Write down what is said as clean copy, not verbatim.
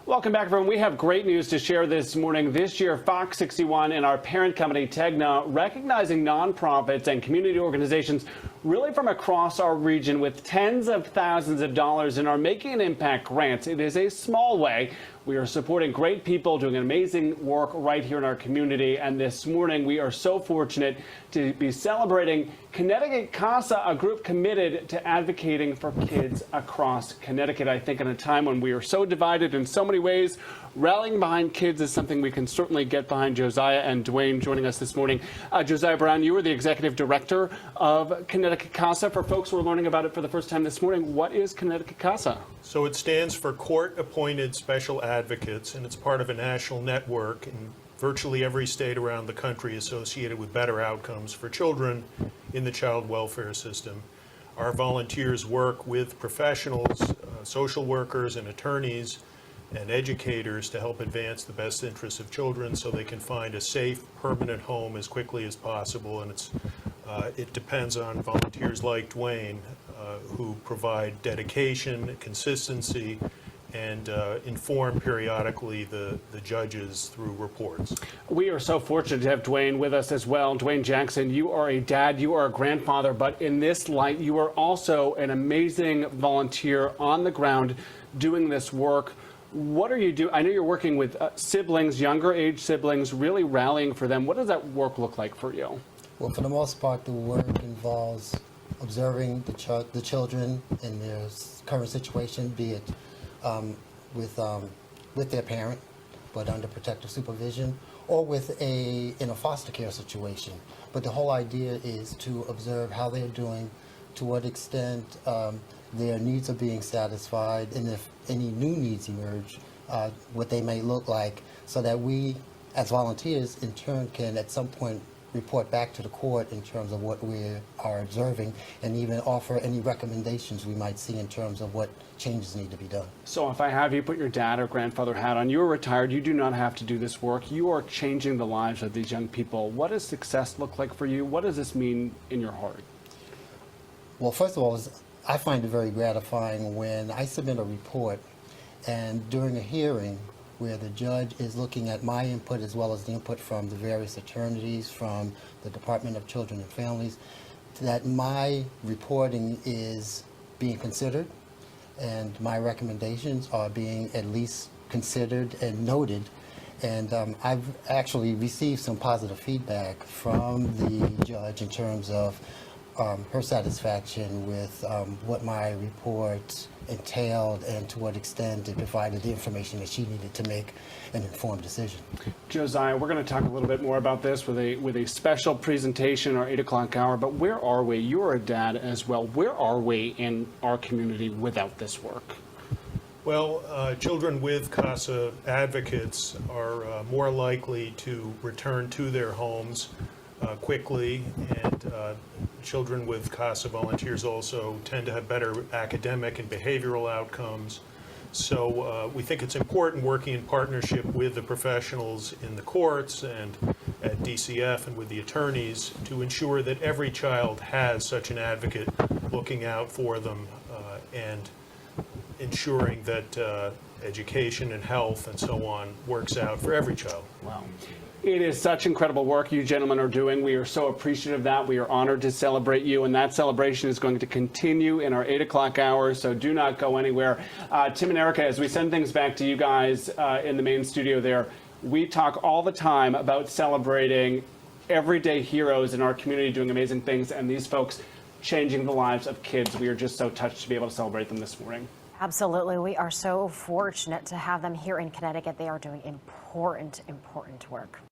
Welcome back, everyone. We have great news to share this morning. This year, FOX61 and our parent company, TEGNA, recognizing nonprofits and community organizations really from across our region with tens of thousands of dollars in our Making an Impact grants. It is a small way. We are supporting great people doing amazing work right here in our community. And this morning, we are so fortunate to be celebrating Connecticut CASA, a group committed to advocating for kids across Connecticut. I think in a time when we are so divided in so many ways, rallying behind kids is something we can certainly get behind. Josiah and Dwayne joining us this morning. Josiah Brown, you are the executive director of Connecticut CASA. For folks who are learning about it for the first time this morning, what is Connecticut CASA? So it stands for Court-Appointed Special Advocates, and it's part of a national network in virtually every state around the country associated with better outcomes for children in the child welfare system. Our volunteers work with professionals, social workers and attorneys and educators to help advance the best interests of children so they can find a safe, permanent home as quickly as possible. And it depends on volunteers like Dwayne who provide dedication, consistency, and inform periodically the judges through reports. We are so fortunate to have Dwayne with us as well. Dwayne Jackson, you are a dad, you are a grandfather, but in this light, you are also an amazing volunteer on the ground doing this work. What are you doing? I know you're working with siblings, younger age siblings, really rallying for them. What does that work look like for you? Well, for the most part, the work involves observing the children in their current situation, be it with their parent, but under protective supervision, or in a foster care situation. But the whole idea is to observe how they're doing, to what extent their needs are being satisfied, and if any new needs emerge, what they may look like, so that we, as volunteers, in turn can at some point report back to the court in terms of what we are observing, and even offer any recommendations we might see in terms of what changes need to be done. So if I have you put your dad or grandfather hat on, you are retired, you do not have to do this work, you are changing the lives of these young people. What does success look like for you? What does this mean in your heart? Well, first of all, I find it very gratifying when I submit a report, and during a hearing where the judge is looking at my input as well as the input from the various attorneys from the Department of Children and Families, that my reporting is being considered and my recommendations are being at least considered and noted. And I've actually received some positive feedback from the judge in terms of her satisfaction with what my report entailed and to what extent it provided the information that she needed to make an informed decision. Josiah, we're going to talk a little bit more about this with a special presentation, our 8 o'clock hour, but where are we? You're a dad as well. Where are we in our community without this work? Well, children with CASA advocates are more likely to return to their homes quickly, and children with CASA volunteers also tend to have better academic and behavioral outcomes. So we think it's important, working in partnership with the professionals in the courts and at DCF and with the attorneys, to ensure that every child has such an advocate looking out for them and ensuring that education and health and so on works out for every child. Wow. It is such incredible work you gentlemen are doing. We are so appreciative of that. We are honored to celebrate you, and that celebration is going to continue in our 8 o'clock hour, so do not go anywhere. Tim and Erica, as we send things back to you guys in the main studio there, we talk all the time about celebrating everyday heroes in our community doing amazing things, and these folks changing the lives of kids. We are just so touched to be able to celebrate them this morning. Absolutely. We are so fortunate to have them here in Connecticut. They are doing important work.